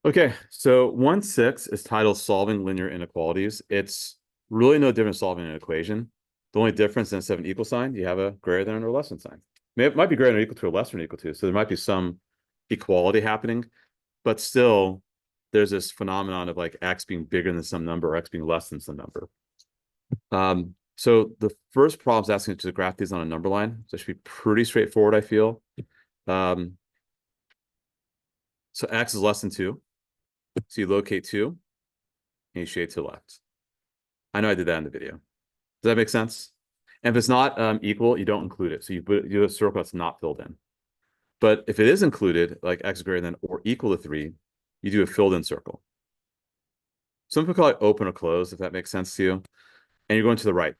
Okay, so 1/6 is titled Solving Linear Inequalities. It's really no different solving an equation. The only difference, instead of an equal sign, you have a greater than or less than sign. It might be greater than or equal to or less than or equal to, so there might be some equality happening, but still there's this phenomenon of like x being bigger than some number or x being less than some number. So the first problem is asking to graph these on a number line. So it should be pretty straightforward, I feel. Um, so x is less than 2. So you locate 2 and you shade to the left. I know I did that in the video. Does that make sense? And if it's not equal, you don't include it. So you do a circle that's not filled in. But if it is included, like x greater than or equal to 3, you do a filled in circle. Some people call it open or closed, if that makes sense to you. And you're going to the right.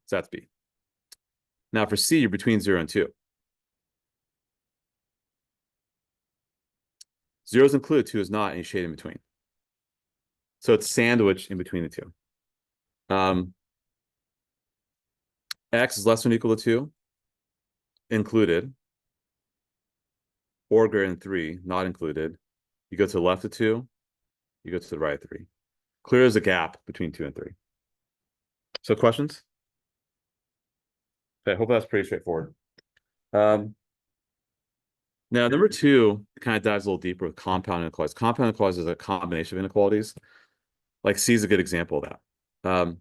So that's B. Now for C, you're between 0 and 2. 0 is included, 2 is not, and you shade in between. So it's sandwiched in between the two. X is less than or equal to 2, included, or greater than 3, not included. You go to the left of 2, you go to the right of 3. Clear as a gap between 2 and 3. So questions? Okay, I hope that's pretty straightforward. Now, number 2 kind of dives a little deeper with compound inequalities. Compound inequalities is a combination of inequalities. Like C is a good example of that.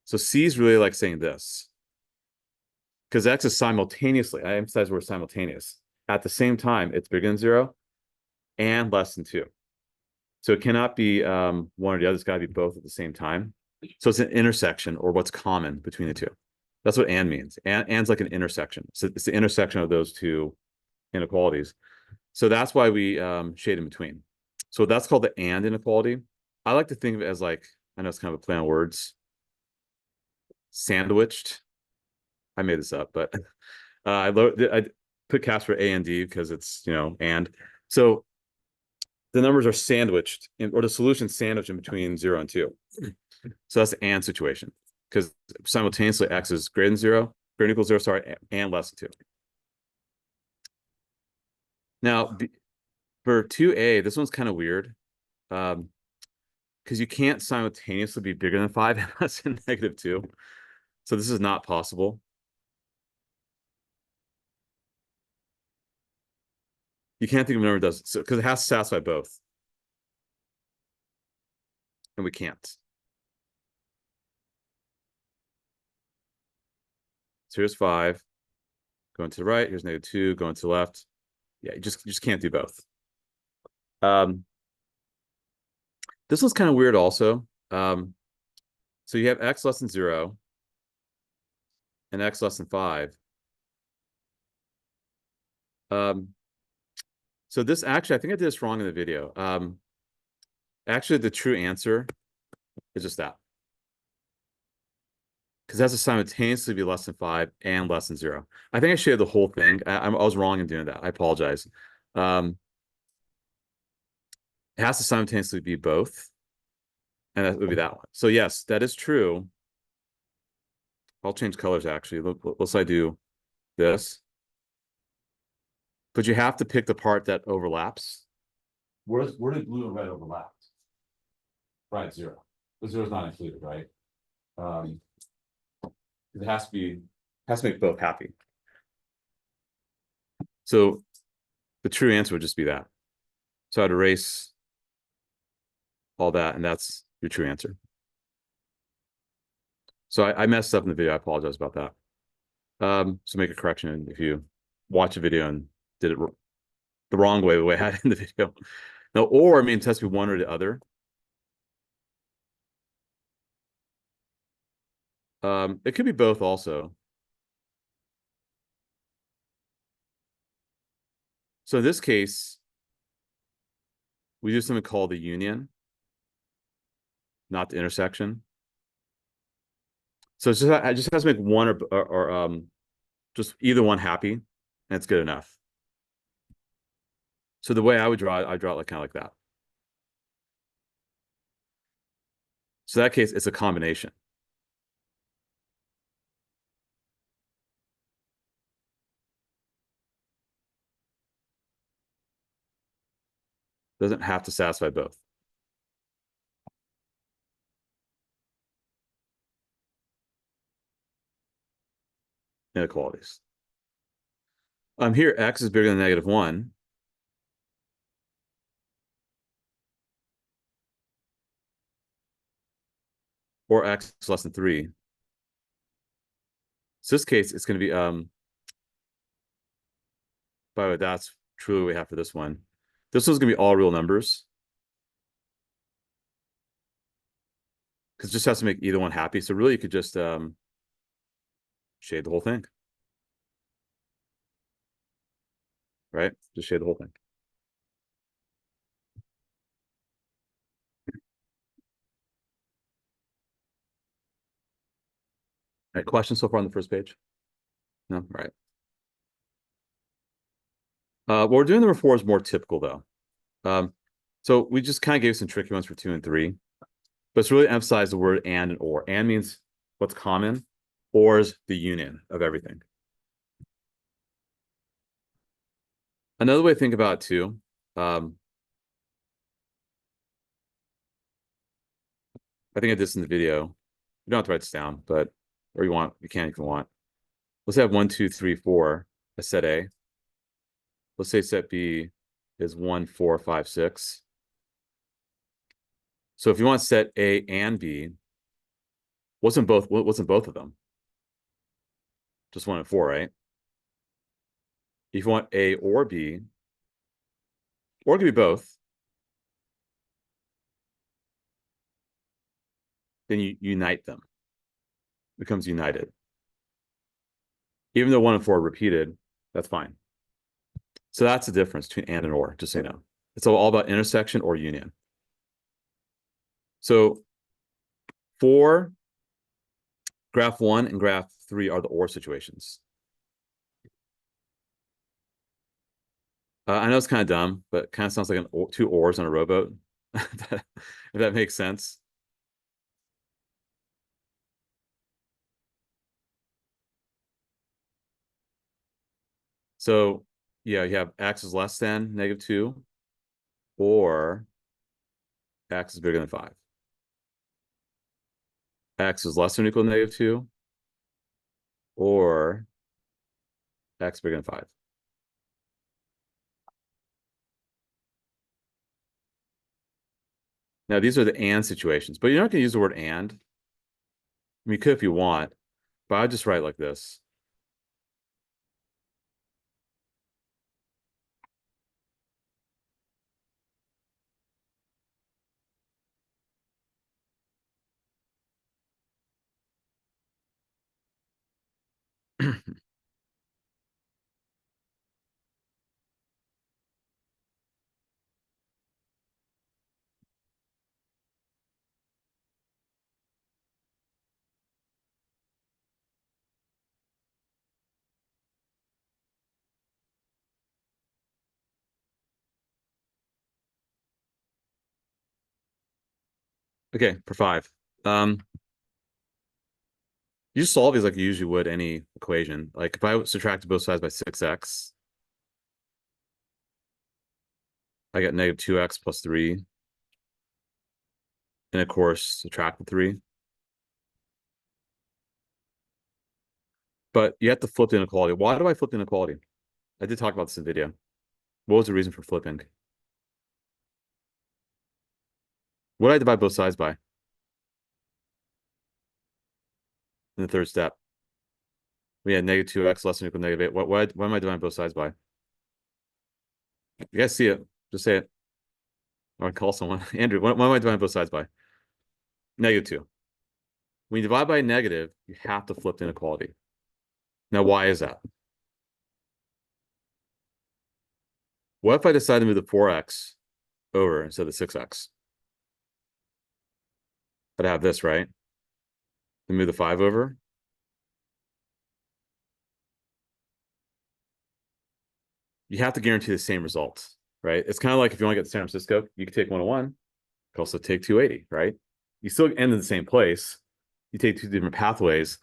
So C is really like saying this. Because X is simultaneously, I emphasize we're simultaneous. At the same time, it's bigger than 0 and less than 2. So it cannot be one or the other. It's got to be both at the same time. So it's an intersection or what's common between the two. That's what and means. And's like an intersection. So it's the intersection of those two inequalities. So that's why we shade in between. So that's called the and inequality. I like to think of it as like, I know it's kind of a play on words, sandwiched. I made this up, but I put caps for A and D because it's, and. So the numbers are sandwiched, or the solution sandwiched in between 0 and 2. So that's the and situation, because simultaneously x is greater than 0, greater than equal 0, sorry, and less than 2. Now, for 2a, this one's kind of weird, because you can't simultaneously be bigger than 5 and less than -2. So this is not possible. You can't think of a number that does so because it has to satisfy both. And we can't. So here's 5 going to the right. Here's -2 going to the left. Yeah, you just can't do both. This one's kind of weird also. So you have x less than 0 and x less than 5. So this actually, I think I did this wrong in the video. Actually, the true answer is just that. Because it has to simultaneously be less than 5 and less than 0. I think I shared the whole thing. I was wrong in doing that. I apologize. It has to simultaneously be both. And that would be that one. So yes, that is true. I'll change colors actually. Let's say I do this. But you have to pick the part that overlaps. Where did blue and red overlap? Right, 0. The 0 is not included, right? It has to make both happy. So the true answer would just be that. So I'd erase all that, and that's your true answer. So I messed up in the video. I apologize about that. So make a correction if you watch a video and did it the wrong way, the way I had it in the video. No, or I mean, it has to be one or the other. It could be both also. So in this case, we do something called the union, not the intersection. So I just has to make one or just either one happy, and it's good enough. So the way I would draw it, I draw it like kind of like that. So in that case, it's a combination. Doesn't have to satisfy both. Inequalities. Here, x is bigger than -1. Or x is less than 3. So this case, it's going to be, by the way, that's truly what we have for this one. This one's going to be all real numbers. Because it just has to make either one happy. So really, you could just shade the whole thing. Right? Just shade the whole thing. All right, questions so far on the first page? No? All right. What we're doing number 4 is more typical, though. So we just kind of gave some tricky ones for 2 and 3. But it's really emphasize the word and or. And means what's common, or is the union of everything. Another way to think about it too, I think I did this in the video. You don't have to write this down, but or you can if you want. Let's have 1, 2, 3, 4 as set A. Let's say set B is 1, 4, 5, 6. So if you want set A and B, what's in both of them? Just 1 and 4, right? If you want A or B, or it could be both, then you unite them. It becomes united. Even though 1 and 4 are repeated, that's fine. So that's the difference between and or, just so you know. It's all about intersection or union. So for graph 1 and graph 3 are the or situations. I know it's kind of dumb, but it kind of sounds like two oars on a rowboat, if that makes sense. So yeah, you have x is less than -2, or x is bigger than 5. X is less than or equal to -2, or x bigger than 5. Now, these are the and situations, but you're not going to use the word and. I mean, you could if you want, but I just write like this. Okay, for 5. You just solve these like you usually would any equation. Like if I subtracted both sides by 6x, I get -2x plus 3. And of course, subtract the 3. But you have to flip the inequality. Why do I flip the inequality? I did talk about this in the video. What was the reason for flipping? What did I divide both sides by in the third step? We had -2x less than or equal to -8. What am I dividing both sides by? You guys see it? Just say it. Or call someone. Andrew, what am I dividing both sides by? -2. When you divide by a negative, you have to flip the inequality. Now, why is that? What if I decide to move the 4x over instead of the 6x? I'd have this, right? Then move the 5 over. You have to guarantee the same result, right? It's kind of like if you want to get to San Francisco, you can take 101. You can also take 280, right? You still end in the same place. You take 2 different pathways,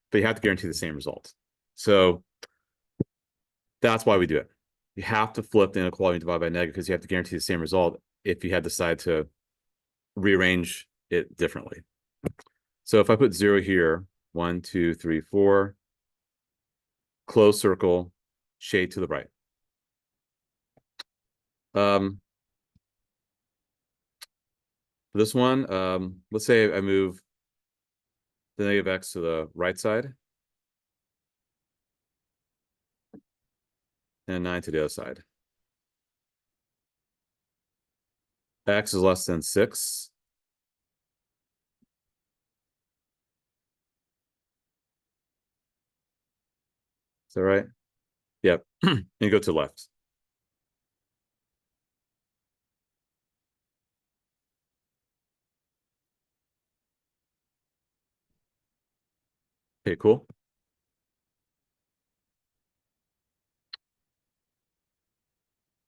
but you have to guarantee the same result. So that's why we do it. you have to flip the inequality and divide by negative because you have to guarantee the same result if you had decided to rearrange it differently. So if I put 0 here, 1, 2, 3, 4, close circle, shade to the right. This one, let's say I move the negative x to the right side and 9 to the other side. X is less than 6. Is that right? Yep. And you go to the left. Okay, cool.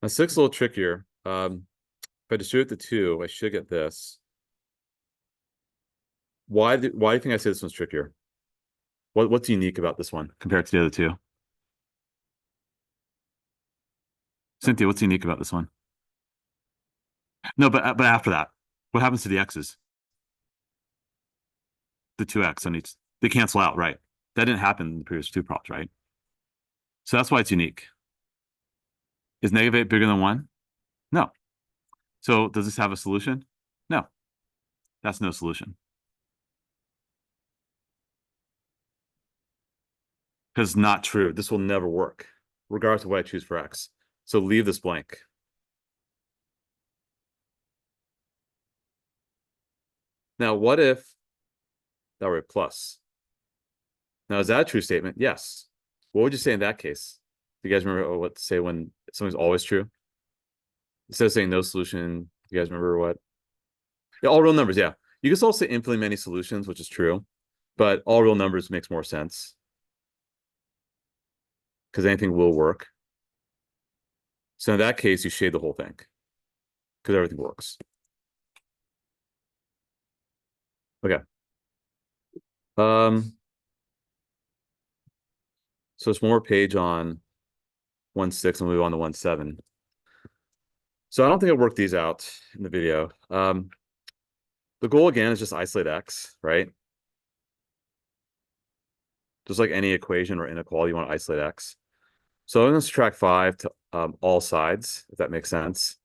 Now 6 is a little trickier. If I distribute the 2, I should get this. Why do you think I say this one's trickier? What's unique about this one compared to the other two? Cynthia, what's unique about this one? No, but after that, what happens to the x's? The 2x on each, they cancel out, right? That didn't happen in the previous two problems, right? So that's why it's unique. Is negative 8 bigger than 1? No. So does this have a solution? No. That's no solution. Because not true. This will never work, regardless of what I choose for x. So leave this blank. Now, what if that were a plus? Now, is that a true statement? Yes. What would you say in that case? Do you guys remember what to say when something's always true? Instead of saying no solution, you guys remember what? Yeah, all real numbers, yeah. You can still say infinitely many solutions, which is true, but all real numbers makes more sense because anything will work. So in that case, you shade the whole thing because everything works. Okay. So it's one more page on 1.6 and we'll move on to 1.7. So I don't think I worked these out in the video. The goal again is just isolate x, right? Just like any equation or inequality, you want to isolate x. So I'm going to subtract 5 to all sides, if that makes sense.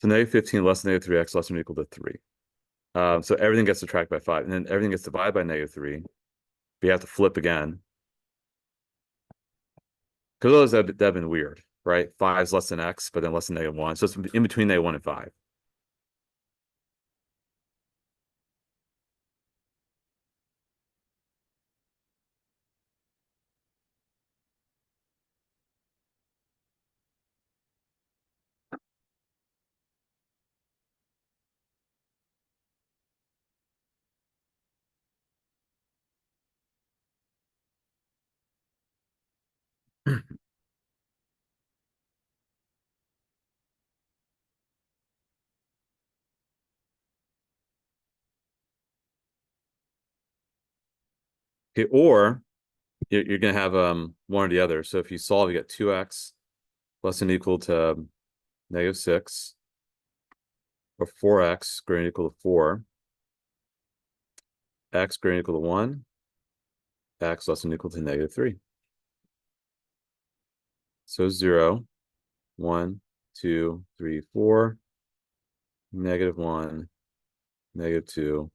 So negative 15 less than negative 3x less than or equal to 3. So everything gets subtracted by 5, and then everything gets divided by negative 3. But you have to flip again. Because those that'd been weird, right? 5 is less than x, but then less than negative 1. So it's in between negative 1 and 5. Okay, or you're going to have one or the other. So if you solve, you get 2x less than or equal to negative 6, or 4x greater than or equal to 4, x greater than or equal to 1, x less than or equal to negative 3. So 0, 1, 2, 3, 4, negative 1, negative 2,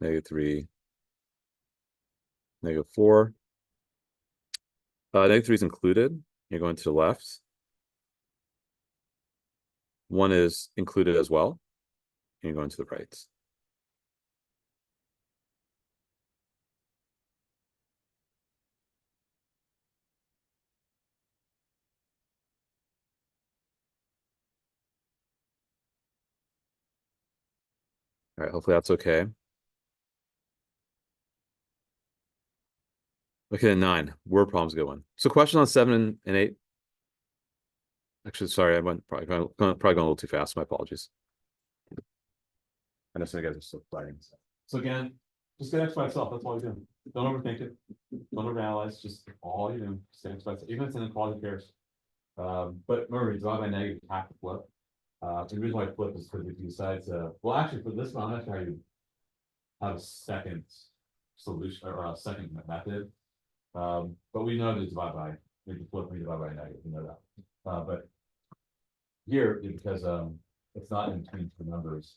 negative 3, negative 4. Negative 3 is included. You're going to the left. 1 is included as well. And you're going to the right. All right, hopefully that's okay. Okay, 9. Word problem's a good one. So question on 7 and 8. Actually, sorry, I went probably going a little too fast. My apologies. know some of you guys are still fighting. So again, just get X by itself. That's all you do. Don't overthink it. Don't overanalyze. Just all you do. Just get X by itself. Even if it's inequality pairs. But remember, divide by negative, you have to flip. The reason why I flip is because if you decide to, well, actually, for this one, I'm not sure how you have a second solution or a second method. But we know to divide by, we can flip when you divide by a negative, we know that. But here, because it's not in between two numbers,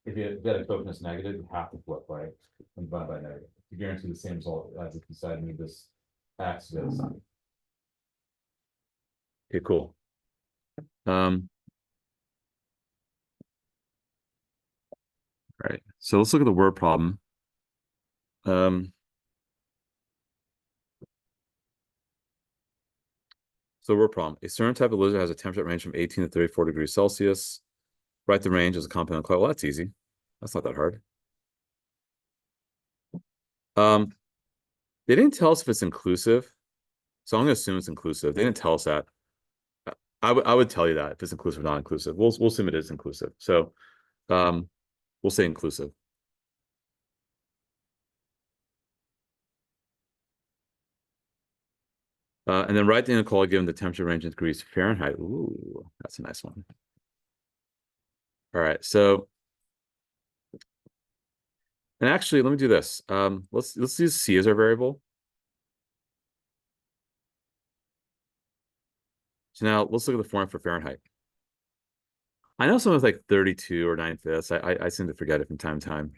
if you get a coefficient negative, you have to flip, right? And divide by negative. You guarantee the same result as if you said move this x to the other side. Okay, cool. Right. So let's look at the word problem. So word problem. A certain type of lizard has a temperature range from 18 to 34 degrees Celsius. Write the range as a compound cloud. Well, that's easy. That's not that hard. They didn't tell us if it's inclusive. So I'm gonna assume it's inclusive. They didn't tell us that. I would tell you that if it's inclusive or not inclusive. We'll assume it is inclusive. So we'll say inclusive. And then write the inequality given the temperature range in degrees Fahrenheit. Ooh, that's a nice one. All right, so and actually, let me do this. Let's use C as our variable. So now let's look at the formula for Fahrenheit. I know someone's like 32 or 9/5. I seem to forget it from time to time.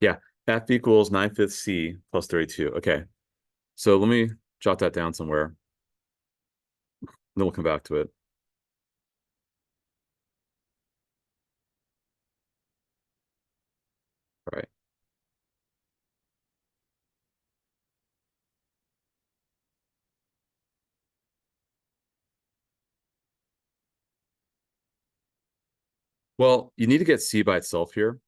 Yeah, F equals 9/5 C plus 32. Okay, so let me jot that down somewhere. Then we'll come back to it. All right. Well, you need to get C by itself here.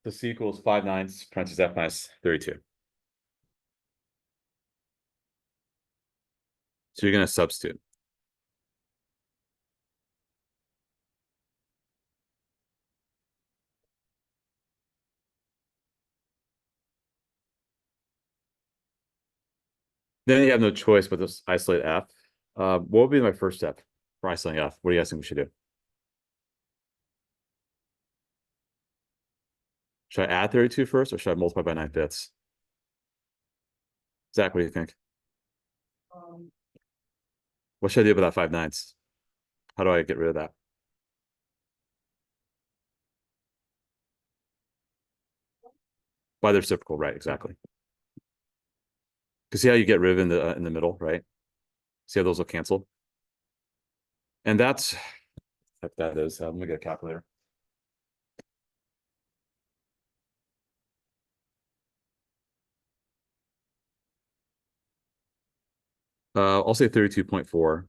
So C equals 5/9 parentheses F minus 32. So you're going to substitute. Then you have no choice but to isolate F. What would be my first step for isolating F? What do you guys think we should do? Should I add 32 first, or should I multiply by 9/5? Zach, what do you think? What should I do about that 5/9? How do I get rid of that? By the reciprocal, right? Exactly. Because see how you get rid of in the middle, right? See how those will cancel. And that's what that is. Let me get a calculator. I'll say 32.4.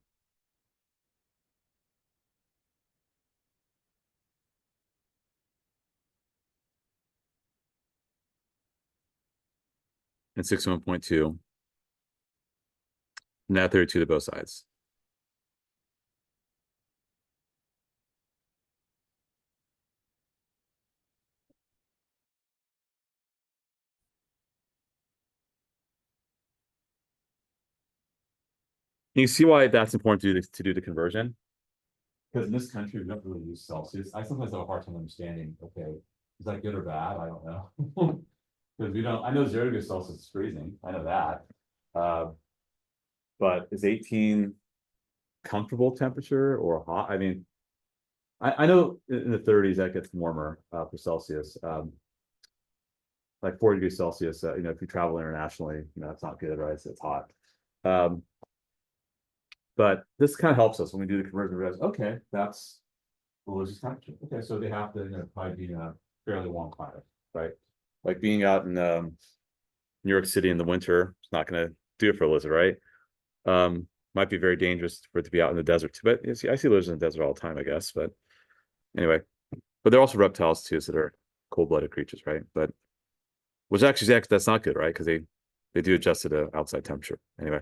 And 61.2. And add 32 to both sides. You see why that's important to do the conversion? Because in this country, we don't really use Celsius. I sometimes have a hard time understanding, okay, is that good or bad? I don't know. Because we don't, I know 0 degrees Celsius is freezing. I know that. But is 18 comfortable temperature or hot? I mean, I know in the 30s that gets warmer for Celsius. Like 4 degrees Celsius, if you travel internationally, it's not good, right? It's hot. But this kind of helps us when we do the conversion. We realize, okay, that's religious temperature. Okay, so they have to probably be in a fairly warm climate, right? Like being out in New York City in the winter, it's not going to do it for a lizard, right? Might be very dangerous for it to be out in the desert too, but I see lizards in the desert all the time, I guess. But anyway, but they're also reptiles too, so they're cold-blooded creatures, right? But which actually that's not good, right? Because they do adjust to the outside temperature. Anyway,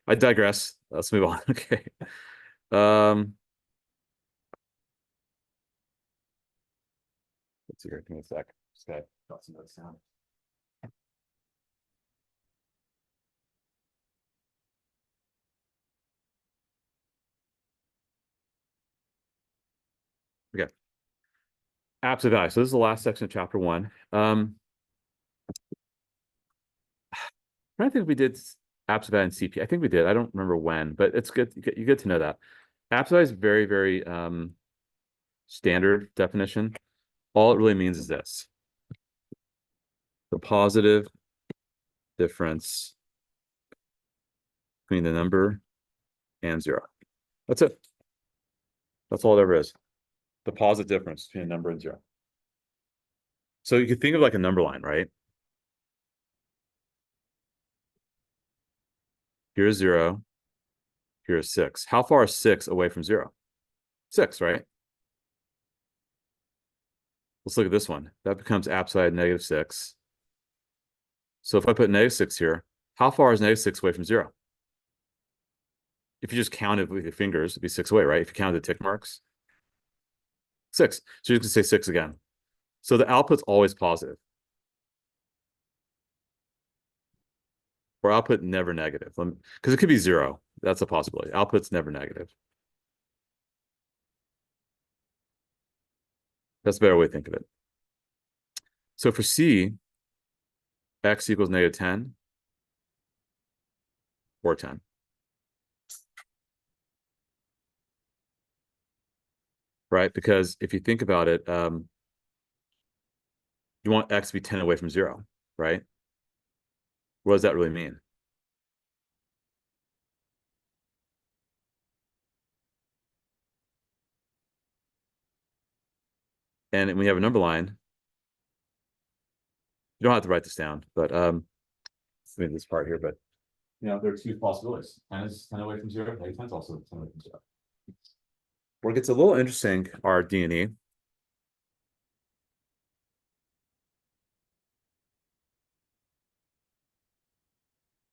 I digress. Let's move on. Okay. Let's see here. Give me a sec. Just gotta jot some notes down. Okay. Apps of value. So this is the last section of chapter 1. I think we did apps of value and CP. I think we did. I don't remember when, but it's good. You get to know that. Apps of value is very, very standard definition. All it really means is this: the positive difference between the number and 0. That's it. That's all it ever is. The positive difference between a number and 0. So you could think of like a number line, right? Here's 0. Here's 6. How far is 6 away from 0? 6, right? Let's look at this one. That becomes apside -6. So if I put -6 here, how far is -6 away from 0? If you just count it with your fingers, it'd be 6 away, right? If you counted the tick marks. 6. So you can say 6 again. So the output's always positive. Or output never negative. Because it could be 0. That's a possibility. Output's never negative. That's a better way to think of it. So for C, x equals -10 or 10. Right? Because if you think about it, you want x to be 10 away from 0, right? What does that really mean? And when you have a number line, you don't have to write this down, but this part here, but there are two possibilities. 10 is 10 away from 0, -10 is also 10 away from 0. Where it gets a little interesting are D and E.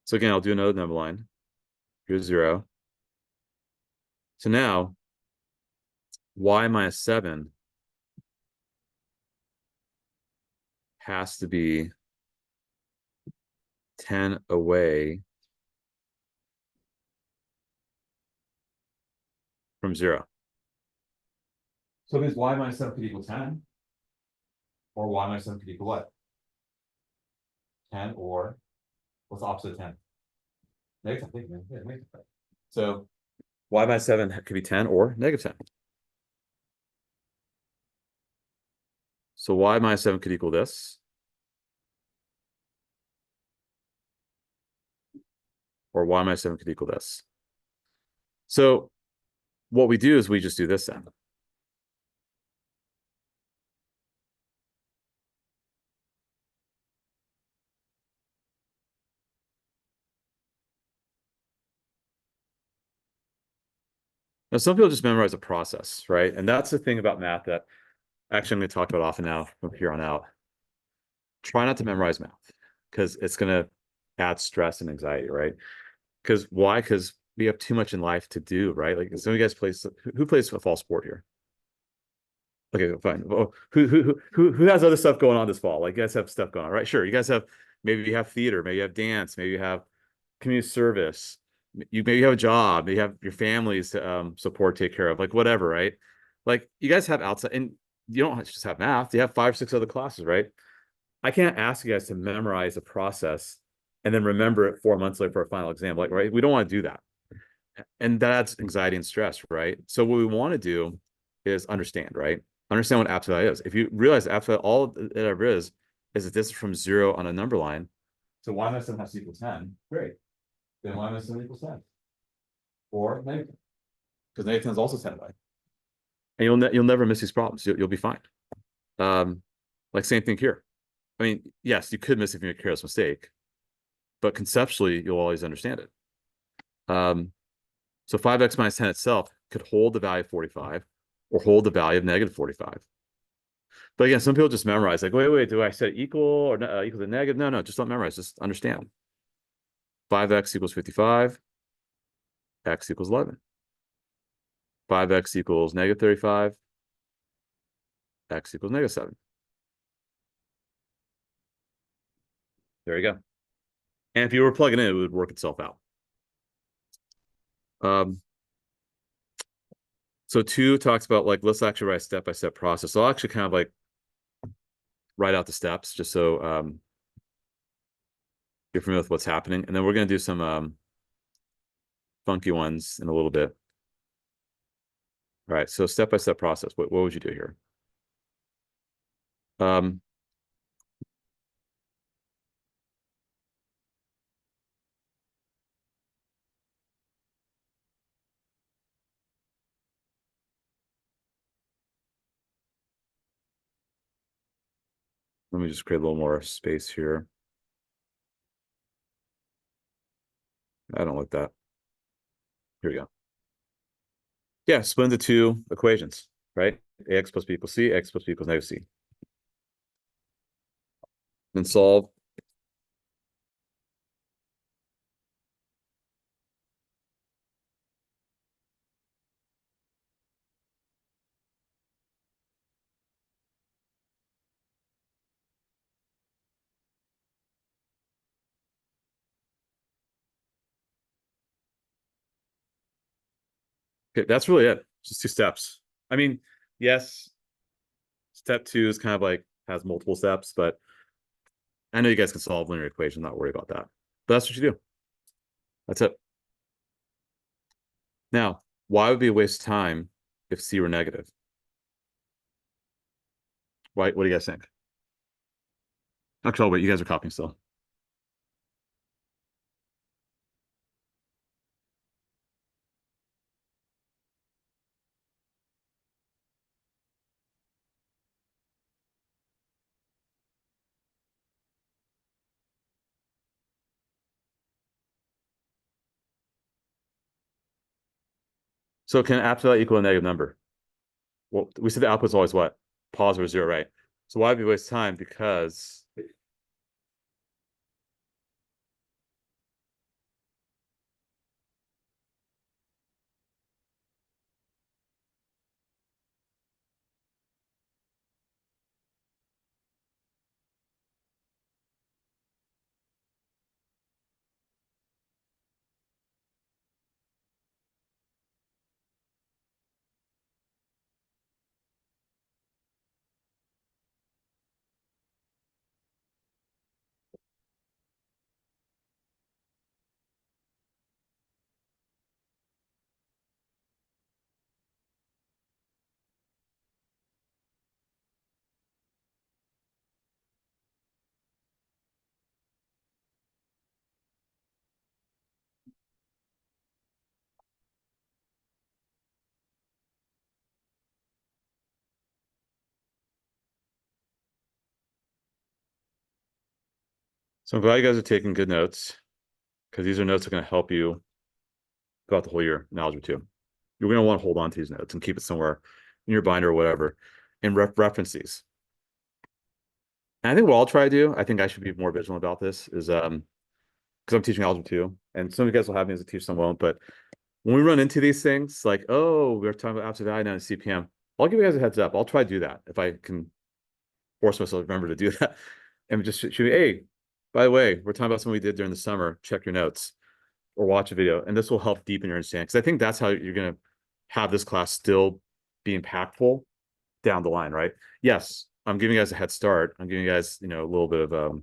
So again, I'll do another number line. Here's 0. So now y minus 7 has to be 10 away from 0. So it means y minus 7 could equal 10. Or y minus 7 could equal what? 10 or what's the opposite of 10? Negative 10. Yeah, negative 10. So y minus 7 could be 10 or -10. So y minus 7 could equal this. Or y minus 7 could equal this. So what we do is we just do this then. Now, some people just memorize a process, right? And that's the thing about math that actually I'm going to talk about often now from here on out. Try not to memorize math because it's going to add stress and anxiety, right? Because why? Because we have too much in life to do, right? Like some of you guys who plays a fall sport here? Okay, fine. Well, who has other stuff going on this fall? Like you guys have stuff going on, right? Sure. You guys have maybe you have theater, maybe you have dance, maybe you have community service. You maybe have a job, maybe you have your families to support, take care of, like whatever, right? Like you guys have outside, and you don't just have math. You have 5, 6 other classes, right? I can't ask you guys to memorize a process and then remember it 4 months later for a final exam, like right? We don't want to do that, and that adds anxiety and stress, right? So what we want to do is understand, right? Understand what absolute is. If you realize absolute, all it ever is a distance from 0 on a number line. So y minus 7 has to equal 10. Great. Then y minus 7 equals 10. Or negative. Because -10 is also 10 away. And you'll never miss these problems. You'll be fine. Like same thing here. I mean, yes, you could miss if you make a careless mistake, but conceptually, you'll always understand it. So 5x minus 10 itself could hold the value of 45 or hold the value of negative 45. But again, some people just memorize, like, wait, do I set equal or equal to negative? No, just don't memorize, just understand. 5x equals 55, x equals 11. 5x equals negative 35, x equals negative 7. There you go. And if you were plugging in, it would work itself out. So 2 talks about like, let's actually write a step-by-step process. So I'll actually kind of like write out the steps just so you're familiar with what's happening. And then we're going to do some funky ones in a little bit. All right, so step-by-step process. What would you do here? Um, Let me just create a little more space here. I don't like that. Here we go. Yeah, split into 2 equations, right? Ax plus b equals c, x plus b equals negative c. Then solve. Okay, that's really it. Just 2 steps. I mean, yes, step 2 is kind of like has multiple steps, but I know you guys can solve linear equations, not worry about that. But that's what you do. That's it. Now, why would it be a waste of time if c were negative? Why? What do you guys think? Actually, wait, you guys are copying still. So can absolute equal a negative number? Well, we said the output's always what? Positive or 0, right? So why would it be a waste of time? Because so I'm glad you guys are taking good notes because these are notes that are going to help you throughout the whole year in Algebra 2. You're going to want to hold on to these notes and keep it somewhere in your binder or whatever and reference these. And I think what I'll try to do, I think I should be more vigilant about this, is because I'm teaching Algebra 2, and some of you guys will have me as a teacher, some won't, but when we run into these things, like, oh, we're talking about absolute value now in CPM, I'll give you guys a heads up. I'll try to do that if I can force myself to remember to do that. And just shoot me, hey, by the way, we're talking about something we did during the summer. Check your notes or watch a video. And this will help deepen your understanding. Because I think that's how you're going to have this class still be impactful down the line, right? Yes, I'm giving you guys a head start. I'm giving you guys, a little bit of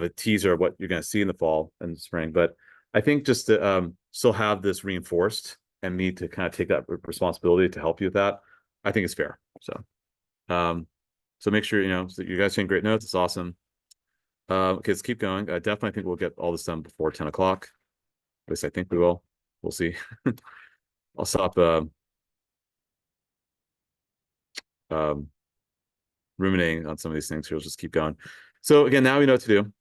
a teaser of what you're going to see in the fall and spring. But I think just to still have this reinforced and me to kind of take that responsibility to help you with that, I think it's fair. So make sure, so you guys taking great notes. It's awesome. Okay, let's keep going. I definitely think we'll get all this done before 10 o'clock. At least I think we will. We'll see. I'll stop um, ruminating on some of these things here. We'll just keep going. So again, now we know what to do.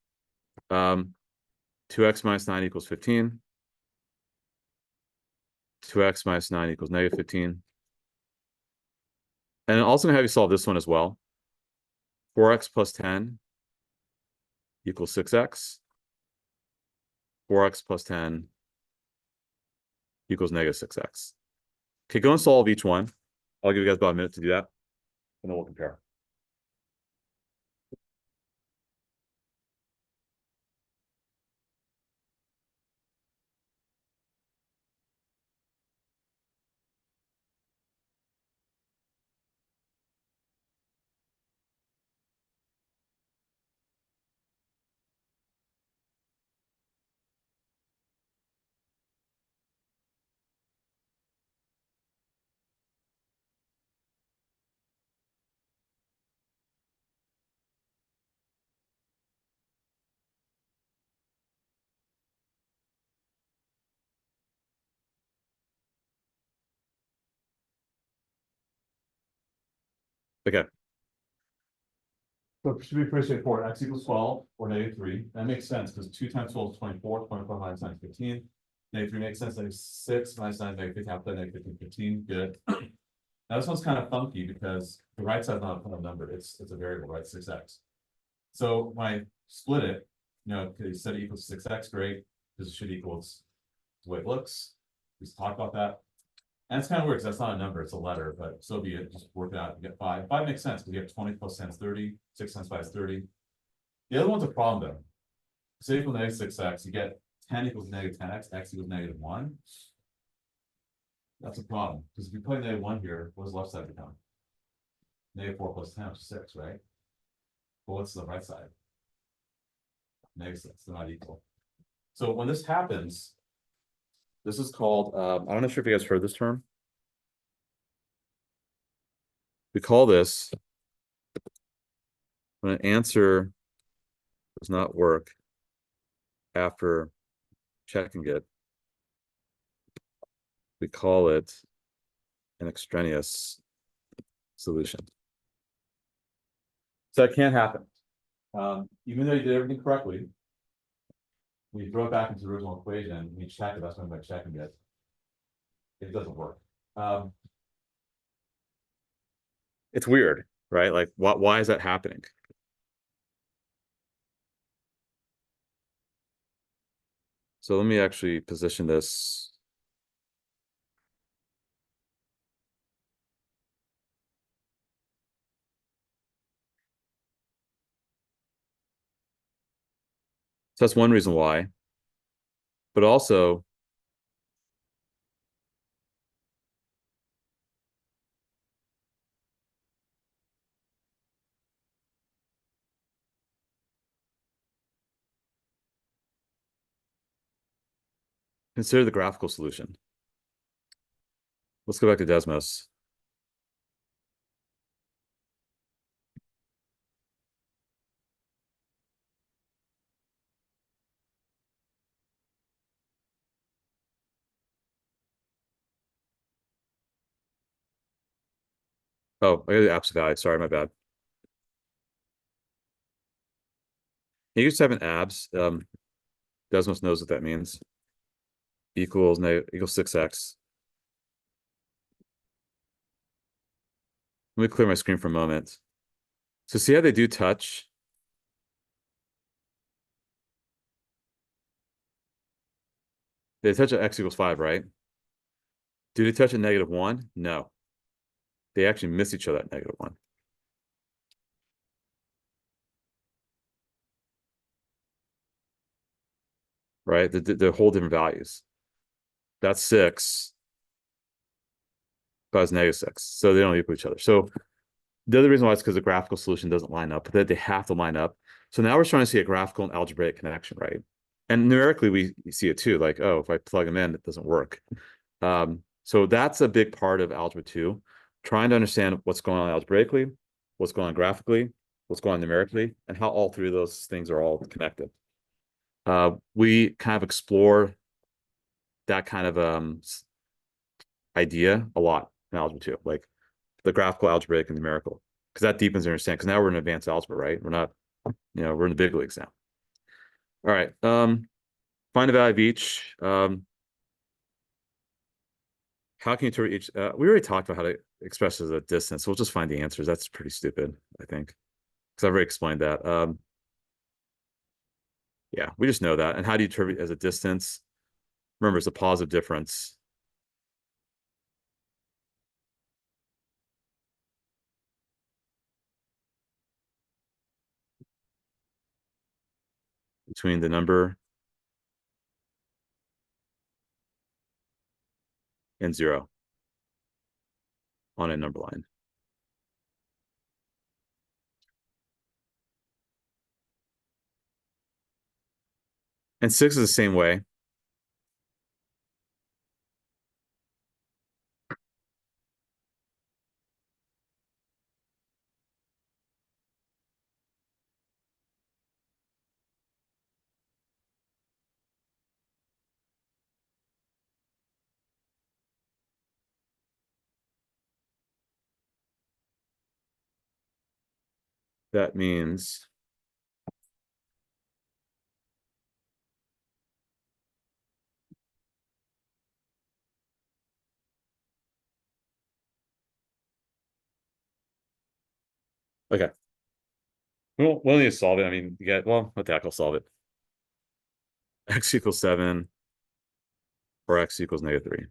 2x minus 9 equals 15. 2x minus 9 equals negative 15. And also gonna have you solve this one as well. 4x plus 10 equals 6x. 4x plus 10 equals negative 6x. Okay, go and solve each one. I'll give you guys about a minute to do that, and then we'll compare. Okay. So it should be pretty straightforward. X equals 12 or negative 3. That makes sense because 2 times 12 is 24. 24 minus 9 is 15. Negative 3 makes sense. Negative 6 minus 9 is negative 15. I'll put negative 15, 15. Good. Now this one's kind of funky because the right side is not a final number. It's a variable, right? 6x. So when I split it, you know, because you said it equals 6x, great. This should equals the way it looks. We just talked about that. And it's kind of weird because that's not a number, it's a letter, but so be it. Just work it out. You get 5. 5 makes sense because you have 20 plus 10 is 30. 6 times 5 is 30. The other one's a problem though. So equal negative 6x, you get 10 equals negative 10x, x equals negative 1. That's a problem because if you put negative 1 here, what does the left side become? Negative 4 plus 10 is 6, right? Well, what's the right side? Negative 6, they're not equal. So when this happens, this is called, I'm not sure if you guys heard this term. We call this when an answer does not work after checking it. We call it an extraneous solution. So that can't happen. Even though you did everything correctly, when you throw it back into the original equation, we check it, that's when we're checking it. It doesn't work. It's weird, right? Like, why is that happening? So let me actually position this. So that's one reason why. But also, consider the graphical solution. Let's go back to Desmos. Oh, I got the abs value. Sorry, my bad. You just have an abs. Desmos knows what that means. Equals 6x. Let me clear my screen for a moment. So see how they do touch? They touch at x equals 5, right? Do they touch at negative 1? No. They actually miss each other at negative 1. Right? They're whole different values. That's 6. But it's negative 6. So they don't equal each other. So the other reason why is because the graphical solution doesn't line up, but they have to line up. So now we're trying to see a graphical and algebraic connection, right? And numerically, we see it too. Like, oh, if I plug them in, it doesn't work. So that's a big part of Algebra 2, trying to understand what's going on algebraically, what's going on graphically, what's going on numerically, and how all three of those things are all connected. We kind of explore that kind of idea a lot in Algebra 2, like the graphical, algebraic, and numerical, because that deepens your understanding. Because now we're in advanced algebra, right? We're not, we're in the big leagues now. All right. Find the value of each. how can you interpret each? We already talked about how to express as a distance. So we'll just find the answers. That's pretty stupid, I think, because I've already explained that. Yeah, we just know that. And how do you interpret as a distance? Remember, it's a positive difference between the number and 0 on a number line. And 6 is the same way. That means okay. We'll need to solve it. I mean, you get well, what the heck, I'll solve it. X equals 7 or X equals -3.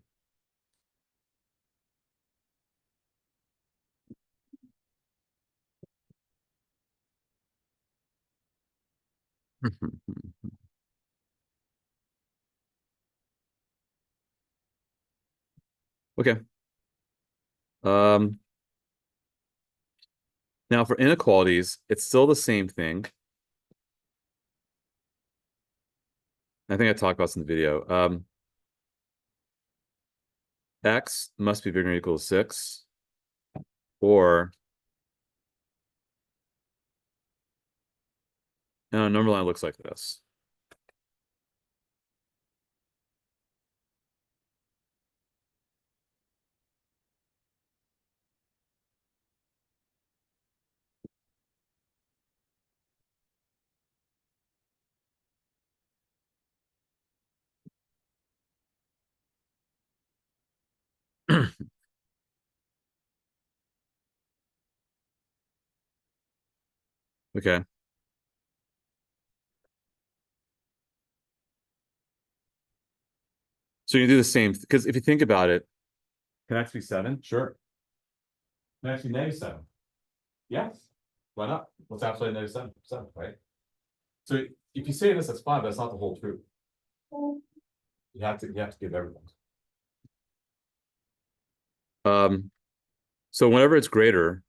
Okay. Now for inequalities, it's still the same thing. I think I talked about this in the video. X must be bigger or equal to 6, or and a number line looks like this. Okay. So you do the same because if you think about it, can X be 7? Sure. Can X be -7? Yes. Why not? What's absolutely -7? 7, right? So if you say this, that's fine, but that's not the whole truth. You have to give everything. So whenever it's greater,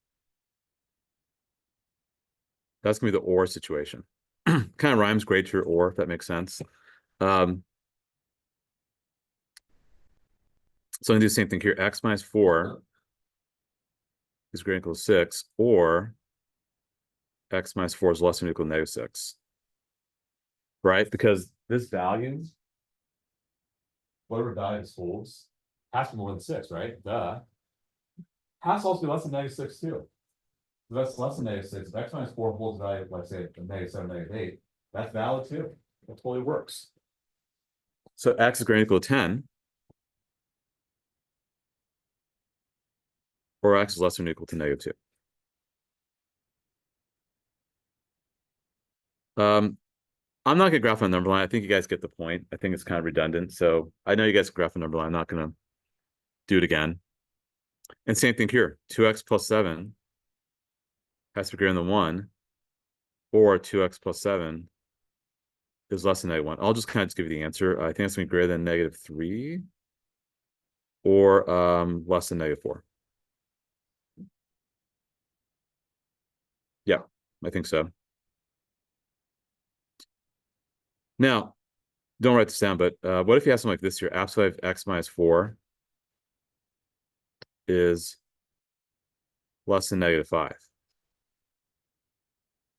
that's gonna be the or situation. Kind of rhymes greater or, if that makes sense. So I'm gonna do the same thing here. X minus 4 is greater than or equal to 6, or X minus 4 is less than or equal to -6. Right? Because this value, whatever value this holds, has to be more than 6, right? Duh. Has to also be less than -6 too. So that's less than -6. If X minus 4 holds value, let's say -7, -8, that's valid too. That totally works. So X is greater than or equal to 10, or X is less than or equal to -2. I'm not gonna graph on a number line. I think you guys get the point. I think it's kind of redundant. So I know you guys graph a number line. I'm not gonna do it again. And same thing here. 2x plus 7 has to be greater than 1, or 2x plus 7 is less than -1. I'll just kind of just give you the answer. I think it's gonna be greater than -3, or less than -4. Yeah, I think so. Now, don't write this down, but what if you have something like this here? Absolute of x minus 4 is less than -5.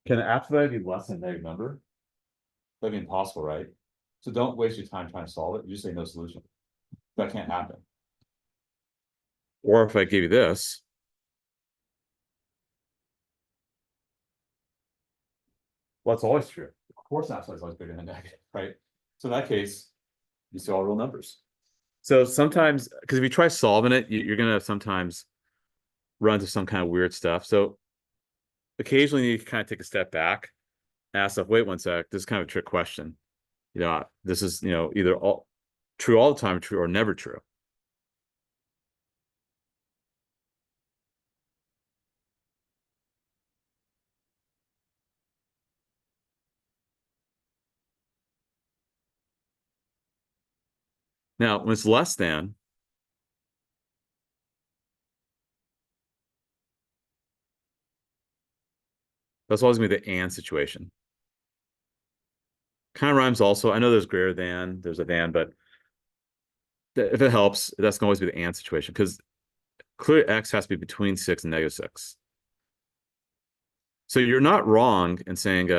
Can the absolute be less than a negative number? That'd be impossible, right? So don't waste your time trying to solve it. You just say no solution. That can't happen. Or if I give you this, well, it's always true. Of course, absolute is always bigger than negative, right? So in that case, you see all real numbers. So sometimes, because if you try solving it, you're gonna sometimes run into some kind of weird stuff. So occasionally you kind of take a step back, ask yourself, wait one sec, this is kind of a trick question. This is, either all true all the time, true or never true. Now, when it's less than, that's always gonna be the and situation. Kind of rhymes also. I know there's greater than, there's a than, but if it helps, that's gonna always be the and situation because clearly x has to be between 6 and -6. So you're not wrong in saying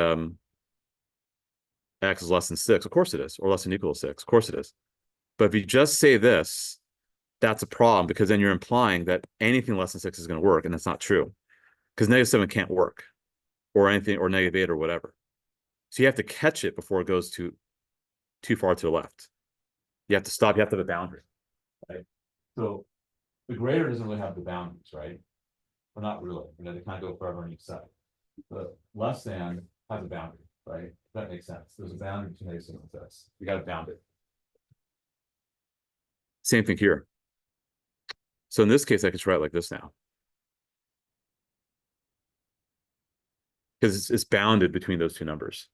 x is less than 6. Of course it is, or less than or equal to 6. Of course it is. But if you just say this, that's a problem because then you're implying that anything less than 6 is going to work, and that's not true because -7 can't work, or anything, or -8 or whatever. So you have to catch it before it goes too far to the left. You have to stop. You have to have a boundary, right? So the greater doesn't really have the boundaries, right? Or not really. They kind of go forever on each side. But less than has a boundary, right? That makes sense. There's a boundary between -7 and 6. You got to bound it. Same thing here. So in this case, I can just write it like this now because it's bounded between those two numbers.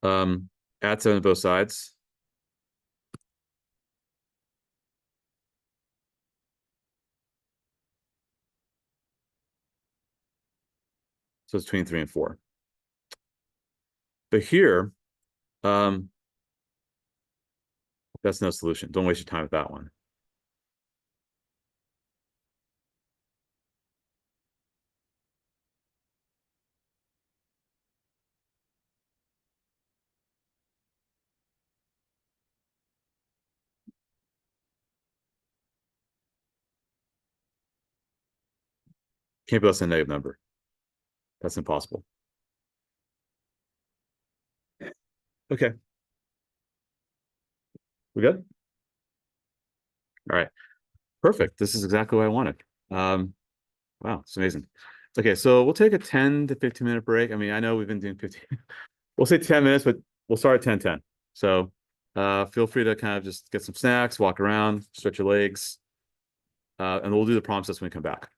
Um, Add 7 to both sides. So it's between 3 and 4. But here, um, that's no solution. Don't waste your time with that one. Can't be less than a negative number. That's impossible. Okay, we good? All right, perfect. This is exactly what I wanted. Wow, it's amazing. Okay, so we'll take a 10 to 15-minute break. I mean, I know we've been doing 15. We'll say 10 minutes, but we'll start at 10:10. So feel free to kind of just get some snacks, walk around, stretch your legs, and we'll do the problem sets when we come back.